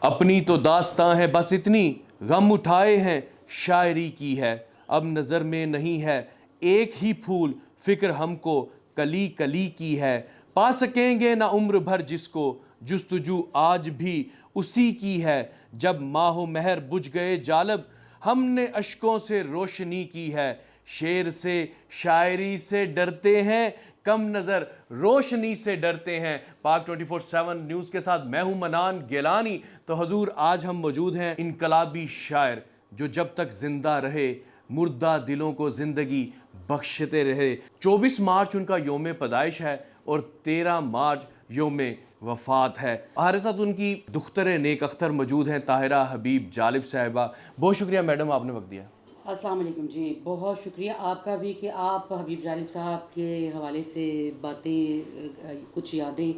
اپنی تو داستاں ہے بس اتنی غم اٹھائے ہیں شاعری کی ہے، اب نظر میں نہیں ہے ایک ہی پھول فکر ہم کو کلی کلی کی ہے، پا سکیں گے نہ عمر بھر جس کو جستجو آج بھی اسی کی ہے، جب ماہ و مہر بجھ گئے جالب ہم نے اشکوں سے روشنی کی ہے، شعر سے شاعری سے ڈرتے ہیں کم نظر روشنی سے ڈرتے ہیں۔ پاک 24/7 نیوز کے ساتھ میں ہوں منان گیلانی۔ تو حضور آج ہم موجود ہیں انقلابی شاعر جو جب تک زندہ رہے مردہ دلوں کو زندگی بخشتے رہے۔ 24 مارچ ان کا یوم پیدائش ہے اور 13 مارچ یوم وفات ہے۔ ہمارے ساتھ ان کی دختر نیک اختر موجود ہیں طاہرہ حبیب جالب صاحبہ۔ بہت شکریہ میڈم آپ نے وقت دیا۔ السلام علیکم جی، بہت شکریہ آپ کا بھی کہ آپ حبیب جالب صاحب کے حوالے سے باتیں کچھ یادیں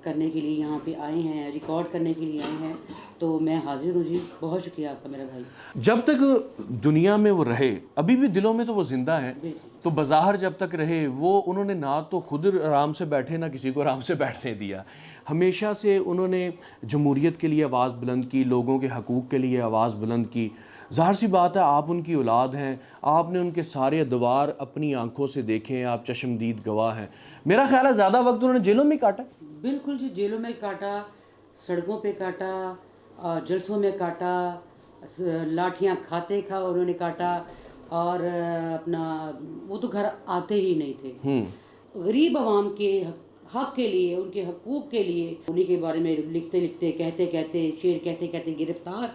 کرنے کے لیے یہاں پہ آئے ہیں، ریکارڈ کرنے کے لیے آئے ہیں، تو میں حاضر ہوں جی۔ بہت شکریہ آپ کا میرا بھائی۔ جب تک دنیا میں وہ رہے، ابھی بھی دلوں میں تو وہ زندہ ہیں، تو بظاہر جب تک رہے وہ انہوں نے نہ تو خود آرام سے بیٹھے نہ کسی کو آرام سے بیٹھنے دیا۔ ہمیشہ سے انہوں نے جمہوریت کے لیے آواز بلند کی، لوگوں کے حقوق کے لیے آواز بلند کی۔ ظاہر سی بات ہے آپ ان کی اولاد ہیں، آپ نے ان کے سارے ادوار اپنی آنکھوں سے دیکھے ہیں، آپ چشمدید گواہ ہیں۔ میرا خیال ہے زیادہ وقت انہوں نے جیلوں میں کاٹا۔ بالکل جی، جیلوں میں کاٹا، سڑکوں پہ کاٹا، جلسوں میں کاٹا، لاٹھیاں کھاتے انہوں نے کاٹا، اور اپنا وہ تو گھر آتے ہی نہیں تھے۔ غریب عوام کے حق کے لیے، ان کے حقوق کے لیے، انہیں کے بارے میں لکھتے لکھتے، کہتے کہتے، شعر کہتے کہتے گرفتار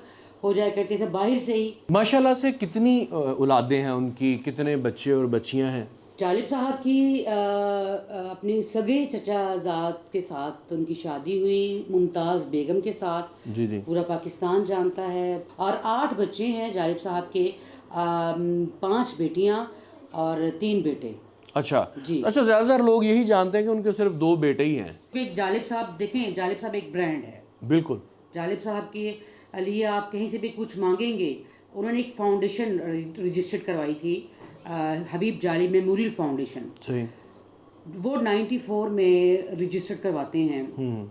ہو جایا کرتے تھے باہر سے ہی۔ ماشاءاللہ سے کتنی اولادیں ہیں ان کی، کتنے بچے اور بچیاں ہیں؟ جالب صاحب کی اپنی سگے چچا زاد کے ساتھ ان کی شادی ہوئی، ممتاز بیگم کے ساتھ، جی جی، پورا پاکستان جانتا ہے، اور 8 بچے ہیں جالب صاحب کے، 5 بیٹیاں اور 3 بیٹے۔ اچھا جی، اچھا، زیادہ تر لوگ یہی جانتے ہیں کہ ان کے صرف 2 بیٹے ہی ہیں۔ پھر جالب صاحب دیکھیں، جالب صاحب ایک برانڈ ہے۔ بالکل۔ جالب صاحب کے لیے آپ کہیں سے بھی کچھ مانگیں گے، انہوں نے ایک فاؤنڈیشن رجسٹرڈ کروائی تھی، حبیب جالب میموریل فاؤنڈیشن۔ صحیح۔ وہ 94 میں رجسٹر کرواتے ہیں،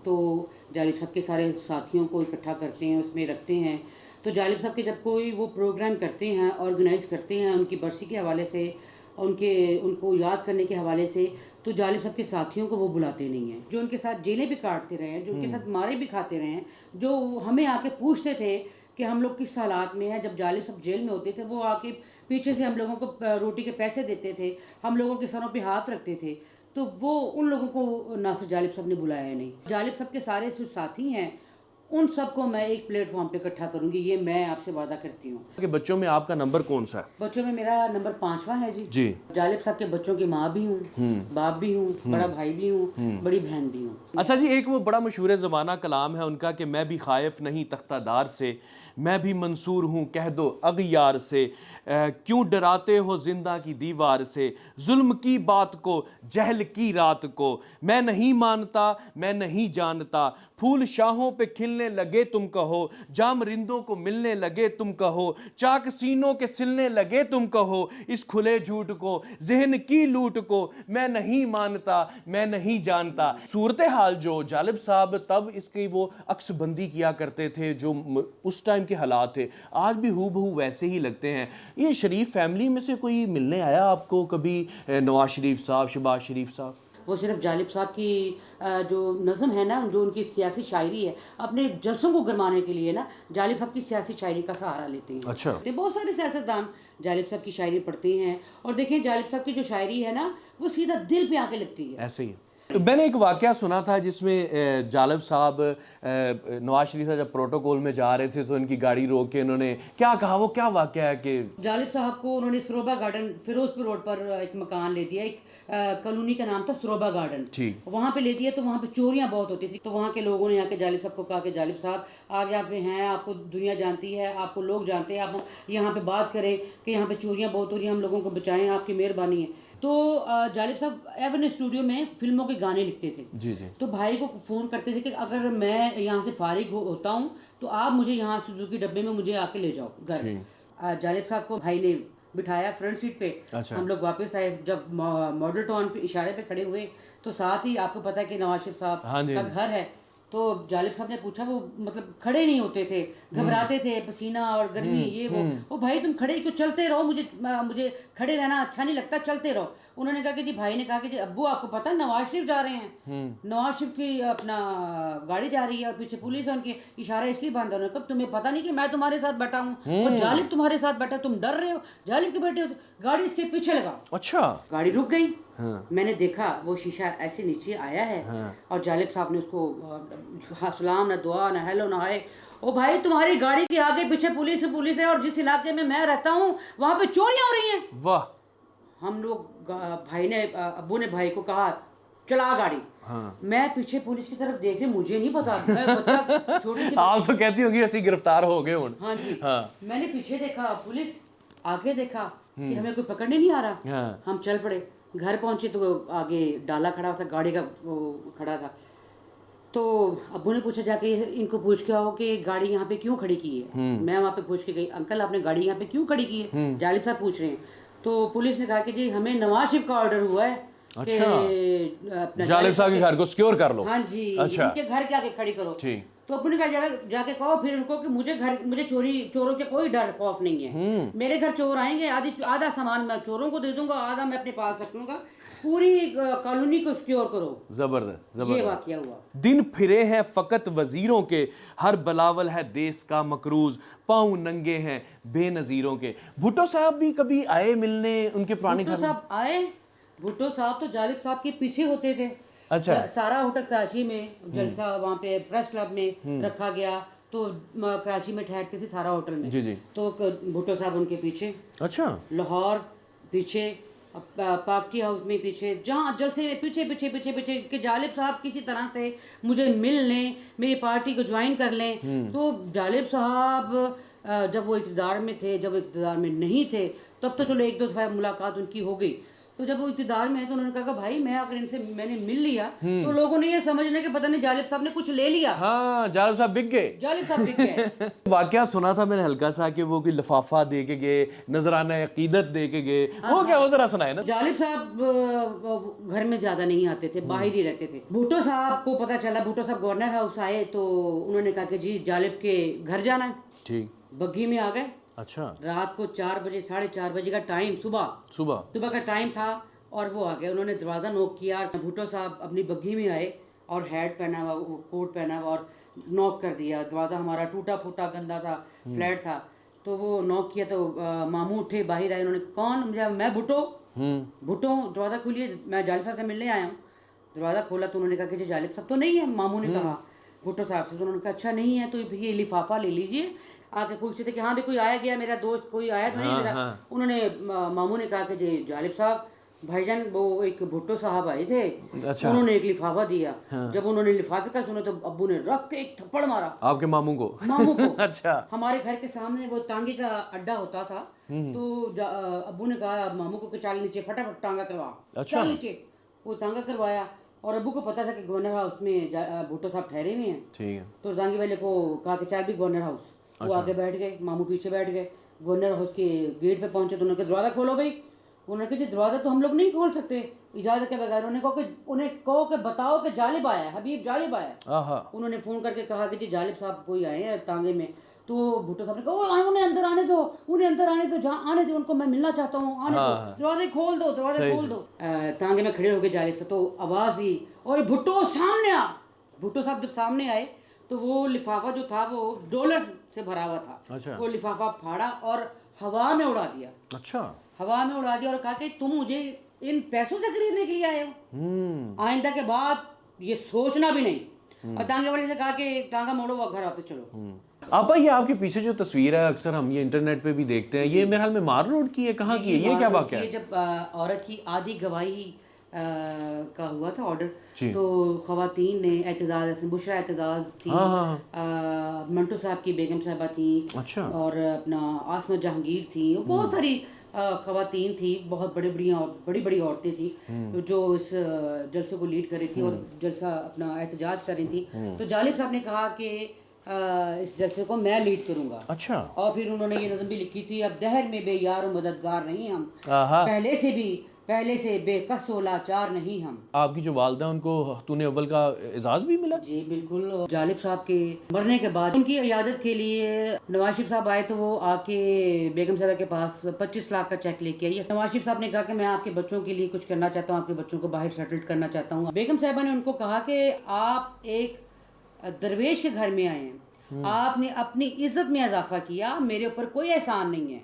تو جالب صاحب کے سارے ساتھیوں کو اکٹھا کرتے ہیں، اس میں رکھتے ہیں۔ تو جالب صاحب کے جب کوئی وہ پروگرام کرتے ہیں، آرگنائز کرتے ہیں ان کی برسی کے حوالے سے، ان کو یاد کرنے کے حوالے سے، تو جالب صاحب کے ساتھیوں کو وہ بلاتے نہیں ہیں، جو ان کے ساتھ جیلیں بھی کاٹتے رہے ہیں، جو ان کے ساتھ مارے بھی کھاتے رہے ہیں، جو ہمیں آ کے پوچھتے تھے کہ ہم لوگ کس حالات میں ہیں۔ جب جالب صاحب جیل میں ہوتے تھے وہ آ کے پیچھے سے ہم لوگوں کو روٹی کے پیسے دیتے تھے، ہم لوگوں کے سروں پہ ہاتھ رکھتے تھے، تو وہ ان لوگوں کو ناصر جالب صاحب نے بلایا ہے نہیں۔ جالب صاحب کے سارے جو ساتھی ہیں ان سب کو میں ایک پلیٹ فارم پہ اکٹھا کروں گی، یہ میں آپ سے وعدہ کرتی ہوں۔ کہ بچوں میں آپ کا نمبر کون سا ہے؟ بچوں میں میرا نمبر 5واں ہے جی۔ جی۔ جالب صاحب کے بچوں کی ماں بھی ہوں، باپ بھی ہوں، بڑا بھائی بھی ہوں، بڑی بہن بھی ہوں۔ اچھا جی، ایک وہ بڑا مشہور زمانہ کلام ہے ان کا کہ میں بھی خائف نہیں تختہ دار سے، میں بھی منصور ہوں کہہ دو اغیار سے، کیوں ڈراتے ہو زندہ کی دیوار سے، ظلم کی بات کو، جہل کی رات کو، میں نہیں مانتا میں نہیں جانتا، پھول شاہوں پہ کھلنے لگے تم کہو، جام رندوں کو ملنے لگے تم کہو، چاک سینوں کے سلنے لگے تم کہو، اس کھلے جھوٹ کو، ذہن کی لوٹ کو، میں نہیں مانتا میں نہیں جانتا۔ صورتحال جو جالب صاحب تب اس کی وہ عکس بندی کیا کرتے تھے، جو اس ٹائم کے حالات تھے، آج بھی ہو بہو ویسے ہی لگتے ہیں۔ یہ شریف فیملی میں سے کوئی ملنے آیا آپ کو کبھی؟ نواز شریف صاحب، شہباز شریف صاحب؟ وہ صرف جالب صاحب کی جو نظم ہے نا، جو ان کی سیاسی شاعری ہے، اپنے جلسوں کو گرمانے کے لیے نا جالب صاحب کی سیاسی شاعری کا سہارا لیتے ہیں۔ اچھا۔ بہت سارے سیاستدان جالب صاحب کی شاعری پڑھتے ہیں، اور دیکھیں جالب صاحب کی جو شاعری ہے نا وہ سیدھا دل پہ آ کے لگتی ہے۔ ایسے ہی میں نے ایک واقعہ سنا تھا جس میں جالب صاحب نواز شریف صاحب جب پروٹوکول میں جا رہے تھے تو ان کی گاڑی روک کے انہوں نے کیا کہا، وہ کیا واقعہ ہے کہ جالب صاحب کو انہوں نے سروبا گارڈن، فیروز پور روڈ پر ایک مکان لے دیا، ایک کالونی کا نام تھا سروبا گارڈن، وہاں پہ لے دیا، تو وہاں پہ چوریاں بہت ہوتی تھی، تو وہاں کے لوگوں نے آ کے جالب صاحب کو کہا کہ جالب صاحب آپ یہاں پہ ہیں، آپ کو دنیا جانتی ہے، آپ کو لوگ جانتے ہیں، آپ یہاں پہ بات کریں کہ یہاں پہ چوریاں بہت ہو رہی ہیں، ہم لوگوں کو بچائیں، آپ کی مہربانی ہے۔ تو جالب صاحب ایون اسٹوڈیو میں فلموں کے گانے لکھتے تھے، جی جی، تو بھائی کو فون کرتے تھے کہ اگر میں یہاں سے فارغ ہوتا ہوں تو آپ مجھے یہاں سوزوکی ڈبے میں مجھے آ کے لے جاؤ گھر۔ جالب صاحب کو بھائی نے بٹھایا فرنٹ سیٹ پہ، ہم لوگ واپس آئے، جب ماڈل ٹاؤن پہ اشارے پہ کھڑے ہوئے تو ساتھ ہی آپ کو پتا ہے کہ نواز شریف صاحب کا گھر ہے، تو جالب صاحب نے پوچھا وہ مطلب کھڑے نہیں ہوتے تھے, گھبراتے تھے, پسینہ اور گرمی یہ وہ بھائی تم کھڑے کیوں, چلتے رہو, مجھے کھڑے رہنا اچھا نہیں لگتا, چلتے رہو. انہوں نے کہا کہ جی بھائی نے کہا کہ جی ابو آپ کو پتہ نواز شریف جا رہے ہیں, نواز شریف کی اپنا گاڑی جا رہی ہے اور پیچھے پولیس ہے, ان کے اشارہ اس لیے باندھا. انہوں نے کہا تمہیں پتہ نہیں کہ میں تمہارے ساتھ بیٹھا ہوں اور جالب تمہارے ساتھ بیٹھا, تم ڈر رہے ہو, جالب کے بیٹھے ہو, گاڑی اس کے پیچھے لگا. اچھا, گاڑی رک گئی. میں نے دیکھا وہ شیشہ ایسے نیچے آیا ہے اور جالب صاحب نے اس کو سلام نہ دعا نہ ہیلو نہ ہائے, او بھائی تمہاری گاڑی کے آگے پیچھے پولیس ہے اور جس علاقے میں رہتا ہوں وہاں پہ چوریاں ہو رہی ہیں. واہ. ہم لوگ بھائی نے ابو نے بھائی کو کہا چلا گاڑی. میں پیچھے پولیس کی طرف دیکھ رہی, مجھے نہیں پتا, میں بچہ چھوٹی سی, آپ تو کہتی ہوگی ایسی گرفتار ہو گئے ہوں. ہاں جی, میں نے پیچھے دیکھا پولیس, آگے دیکھا کہ ہمیں کوئی پکڑنے نہیں آ رہا. ہم چل پڑے, گھر پہنچے تو آگے ڈالا کھڑا تھا, گاڑی کا وہ کھڑا تھا. تو ابو نے پوچھا جا کے ان کو پوچھ کے آؤ کہ گاڑی یہاں پہ کیوں کھڑی کی ہے. میں وہاں پہ پوچھ کے گئی, انکل آپ نے گاڑی یہاں پہ کیوں کھڑی کی ہے, جالب صاحب پوچھ رہے ہیں. تو پولیس نے کہا کہ جی ہمیں نواز شریف کا آرڈر ہوا ہے کہ اپنا جالب صاحب کے گھر کو سکیور کر لو. ہاں جی, ان کے گھر کے آگے کھڑی کرو. تو ابو نے کہا جا کے کہو پھر ان کو کہ مجھے چوروں کے کوئی ڈر خوف نہیں ہے, میرے گھر چور آئیں گے, آدھا سامان میں چوروں کو دے دوں گا, آدھا میں اپنے پاس رکھ لوں گا, پوری کالونی کو سکیور کرو. زبردست, یہ واقعہ ہوا. دن پھرے ہیں فقط وزیروں کے, ہر بلاول ہے دیس کا مکروز, پاؤں ننگے ہیں بے نظیروں کے. بھٹو صاحب بھی کبھی آئے ملنے ان کے پرانے گھر؟ بھٹو صاحب آئے. بھٹو صاحب تو جالب صاحب کے پیچھے ہوتے تھے. اچھا, سارا ہوٹل کراچی میں جلسہ وہاں پہ پریس کلب میں رکھا گیا تو کراچی میں ٹھہرتے تھے سارا ہوٹل میں. جی جی. تو بھٹو صاحب ان کے پیچھے. اچھا, لاہور پیچھے, پاک ٹی ہاؤس میں پیچھے, جہاں جلسے پیچھے پیچھے پیچھے پیچھے کہ جالب صاحب کسی طرح سے مجھے مل لیں, میری پارٹی کو جوائن کر لیں. تو جالب صاحب جب وہ اقتدار میں تھے, جب وہ اقتدار میں نہیں تھے تب تو چلو ایک دو دفعہ ملاقات ان کی ہو گئی. تو جب وہ اقتدار میں ہے تو انہوں نے کہا کہ بھائی میں اگر ان سے میں نے مل لیا تو لوگوں نے یہ سمجھنا کہ پتہ نہیں جالب صاحب نے کچھ لے لیا. ہاں, جالب صاحب بک گئے. جالب صاحب بک گئے. واقعہ سنا تھا میں نے ہلکا سا کہ وہ کوئی لفافہ دے کے گئے, نذرانہ عقیدت دے کے گئے, وہ کیا, وہ ذرا سنائے نا. جالب صاحب گھر میں زیادہ نہیں آتے تھے, باہر ہی رہتے تھے. بھٹو صاحب کو پتہ چلا, بھٹو صاحب گورنر ہاؤس آئے تو انہوں نے کہا کہ جی جالب کے گھر جانا ہے. ٹھیک, بگھی میں آ گئے. اچھا, رات کو 4 بجے 4:30 بجے کا ٹائم, صبح کا ٹائم تھا, اور وہ آ گئے. انہوں نے دروازہ نوک کیا. بھٹو صاحب اپنی بگھی میں آئے اور ہیٹ پہنا ہوا, کوٹ پہنا ہوا, اور نوک کر دیا. دروازہ ہمارا ٹوٹا پھوٹا گندا تھا, فلیٹ تھا. تو وہ نوک کیا تو ماموں اٹھے, باہر آئے. انہوں نے کون, میں بھٹو. دروازہ کھولیے, میں جالب صاحب سے ملنے آیا ہوں. دروازہ کھولا تو انہوں نے کہا کہ جی جالب صاحب تو نہیں ہے. ماموں نے کہا بھٹو صاحب سے. تو انہوں نے کہا اچھا نہیں ہے تو یہ لفافہ لے لیجیے. آ کے پوچھتے تھے کہ ہاں بھی کوئی آیا گیا, میرا دوست کوئی آیا تو نہیں میرا. انہوں نے ماموں نے کہا کہ جی جالب صاحب بھائی جان وہ ایک بھٹو صاحب آئے تھے, انہوں نے ایک لفافہ دیا. جب انہوں نے لفافے کا سنا تو ابو نے رکھ کے ایک تھپڑ مارا آپ کے ماموں کو. اچھا. ہمارے گھر کے سامنے وہ ٹانگے کا اڈا ہوتا تھا, تو ابو نے کہا ماموں کو کہ چال نیچے فٹافٹ ٹانگا کروا, چال نیچے. وہ ٹانگا کروایا, اور ابو کو پتا تھا کہ گورنر ہاؤس میں بھٹو صاحب ٹھہرے ہوئے ہیں. ٹھیک ہے. تو ٹانگے والے کو کہا کہ چال بھی گورنر ہاؤس. وہ آگے بیٹھ گئے, ماموں پیچھے بیٹھ گئے. گورنر ہاؤس کے گیٹ پہ پہنچے تو انہوں نے کہا دروازہ کھولو بھائی. انہوں نے کہا جی دروازہ تو ہم لوگ نہیں کھول سکتے اجازت کے بغیر. انہیں کہو کہ بتاؤ کہ جالب آیا ہے, حبیب جالب آیا ہے. انہوں نے فون کر کے کہا کہ جی جالب صاحب کوئی آئے ہیں ٹانگے میں. تو بھٹو صاحب نے کہا انہیں اندر آنے دو, انہیں اندر آنے دو, جہاں آنے دو ان کو, میں ملنا چاہتا ہوں, آنے دو, دروازے کھول دو, دروازے کھول دو. ٹانگے میں کھڑے ہو گئے جالب صاحب, تو آواز دی اور بھٹو سامنے آ. بھٹو صاحب جب سامنے آئے تو وہ لفافہ جو تھا وہ ڈالر سے بھرا ہوا تھا. وہ لفافہ پھاڑا اور ہوا میں اڑا دیا. اچھا, ہوا میں اڑا دیا اور کہا کہ تم مجھے ان پیسوں سے خریدنے کے لیے آئے ہو, آئندہ کے بعد یہ سوچنا بھی نہیں. اور ٹانگے والے سے کہا کہ ٹانگا موڑو, وہ گھر واپس چلو. آپا یہ آپ کے پیچھے جو تصویر ہے اکثر ہم یہ انٹرنیٹ پہ بھی دیکھتے ہیں, یہ میرے حال میں مار روڈ کی ہے, کہاں کی ہے, یہ کیا واقعہ ہے؟ یہ جب عورت کی آدھی گواہی کا ہوا تھا آرڈر, تو خواتین نے اعتزاز, بشرا اعتزاز تھی, منٹو صاحب کی بیگم صاحبہ تھیں, اور اپنا عاصمت جہانگیر تھی, بہت ساری خواتین تھی, بہت بڑی بڑی عورتیں تھیں جو اس جلسے کو لیڈ کر رہی تھی اور جلسہ اپنا احتجاج کر رہی تھی. تو جالب صاحب نے کہا کہ اس جلسے کو میں لیڈ کروں گا. اچھا. اور پھر انہوں نے یہ نظم بھی لکھی تھی, اب دہر میں بے یار و مددگار نہیں ہم, پہلے سے بھی پہلے سے بے کس و لاچار نہیں ہم. آپ کی جو والدہ ان کو خاتون اول کا اعزاز بھی ملا؟ جی بالکل. جالب صاحب کے مرنے کے بعد ان کی عیادت کے لیے نواز شریف صاحب آئے تو وہ آ کے بیگم صاحبہ کے پاس 25 لاکھ کا چیک لے کے آئی. نواز شریف صاحب نے کہا کہ میں آپ کے بچوں کے لیے کچھ کرنا چاہتا ہوں, آپ کے بچوں کو باہر سیٹلڈ کرنا چاہتا ہوں. بیگم صاحبہ نے ان کو کہا کہ آپ ایک درویش کے گھر میں آئے ہیں, آپ نے اپنی عزت میں اضافہ کیا, میرے اوپر کوئی احسان نہیں ہے,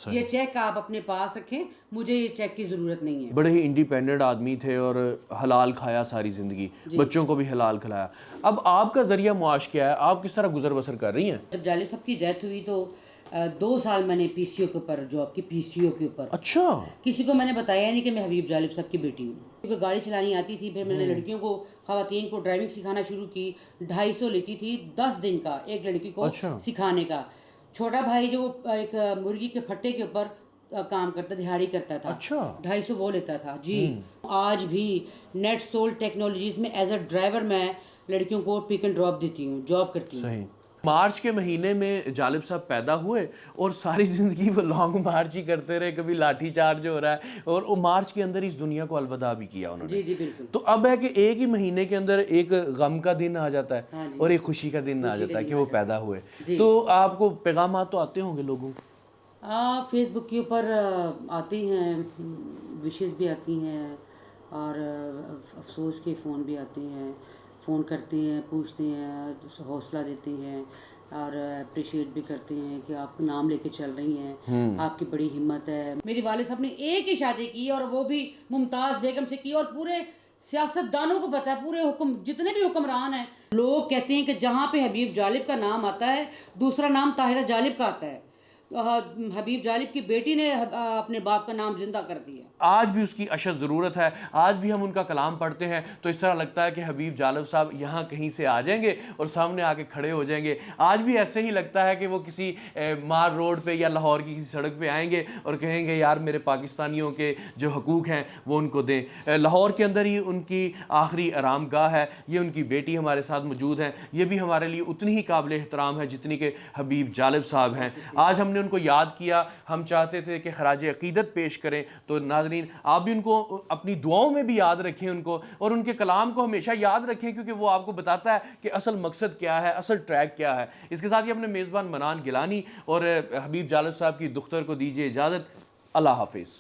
یہ چیک آپ اپنے پاس رکھیں, مجھے یہ چیک کی ضرورت نہیں ہے. بڑے ہی انڈیپینڈنٹ آدمی تھے اور حلال کھایا ساری زندگی, بچوں کو بھی حلال کھلایا. اب آپ کا ذریعہ معاش کیا ہے, آپ کس طرح گزر بسر کر رہی ہیں؟ جب جالب صاحب کی ڈیتھ ہوئی تو 2 سال میں نے پی سی او کے اوپر جاب کی, پی سی او کے اوپر. اچھا. کسی کو میں نے بتایا نہیں کہ میں حبیب جالب صاحب کی بیٹی ہوں, کیونکہ گاڑی چلانی آتی تھی. پھر میں نے لڑکیوں کو, خواتین کو ڈرائیونگ سکھانا شروع کی. 250 لیتی تھی 10 دن کا ایک لڑکی کو سکھانے کا. چھوٹا بھائی جو ایک مرغی کے پھٹے کے اوپر کام کرتا, دہاڑی کرتا تھا, 250 وہ لیتا تھا. جی آج بھی نیٹ سول ٹیکنالوجیز میں ایز اے ڈرائیور میں لڑکیوں کو پک اینڈ ڈراپ دیتی ہوں, جاب کرتی ہوں. صحیح. مارچ کے مہینے میں جالب صاحب پیدا ہوئے اور ساری زندگی وہ لانگ مارچ ہی کرتے رہے, کبھی لاٹھی چارج ہو رہا ہے, اور وہ مارچ کے اندر اس دنیا کو الوداع بھی کیا انہوں نے. جی جی بالکل. تو اب ہے کہ ایک ہی مہینے کے اندر ایک غم کا دن آ جاتا ہے اور ایک خوشی کا دن آ جاتا ہے کہ وہ پیدا ہوئے. تو آپ کو پیغامات تو آتے ہوں گے لوگوں کو؟ فیس بک کے اوپر آتے ہیں, وشز بھی آتی ہیں, اور افسوس کے فون بھی آتے ہیں. فون کرتے ہیں, پوچھتے ہیں, حوصلہ دیتے ہیں اور اپریشیٹ بھی کرتے ہیں کہ آپ نام لے کے چل رہی ہیں, آپ کی بڑی ہمت ہے. میری والد صاحب نے ایک ہی شادی کی اور وہ بھی ممتاز بیگم سے کی, اور پورے سیاست دانوں کو پتہ ہے, پورے جتنے بھی حکمران ہیں, لوگ کہتے ہیں کہ جہاں پہ حبیب جالب کا نام آتا ہے دوسرا نام طاہرہ جالب کا آتا ہے. حبیب جالب کی بیٹی نے اپنے باپ کا نام زندہ کر دیا. آج بھی اس کی اشد ضرورت ہے. آج بھی ہم ان کا کلام پڑھتے ہیں تو اس طرح لگتا ہے کہ حبیب جالب صاحب یہاں کہیں سے آ جائیں گے اور سامنے آ کے کھڑے ہو جائیں گے. آج بھی ایسے ہی لگتا ہے کہ وہ کسی مار روڈ پہ یا لاہور کی کسی سڑک پہ آئیں گے اور کہیں گے یار میرے پاکستانیوں کے جو حقوق ہیں وہ ان کو دیں. لاہور کے اندر ہی ان کی آخری آرام گاہ ہے, یہ ان کی بیٹی ہمارے ساتھ موجود ہیں, یہ بھی ہمارے لیے اتنی ہی قابل احترام ہے جتنی کہ حبیب جالب صاحب ہیں. آج ہم نے ان کو یاد کیا, ہم چاہتے تھے کہ خراج عقیدت پیش کریں. تو ناظرین آپ بھی ان کو اپنی دعاؤں میں بھی یاد رکھیں ان کو, اور ان کے کلام کو ہمیشہ یاد رکھیں, کیونکہ وہ آپ کو بتاتا ہے کہ اصل مقصد کیا ہے, اصل ٹریک کیا ہے. اس کے ساتھ ہی اپنے میزبان منان گیلانی اور حبیب جالب صاحب کی دختر کو دیجیے اجازت. اللہ حافظ.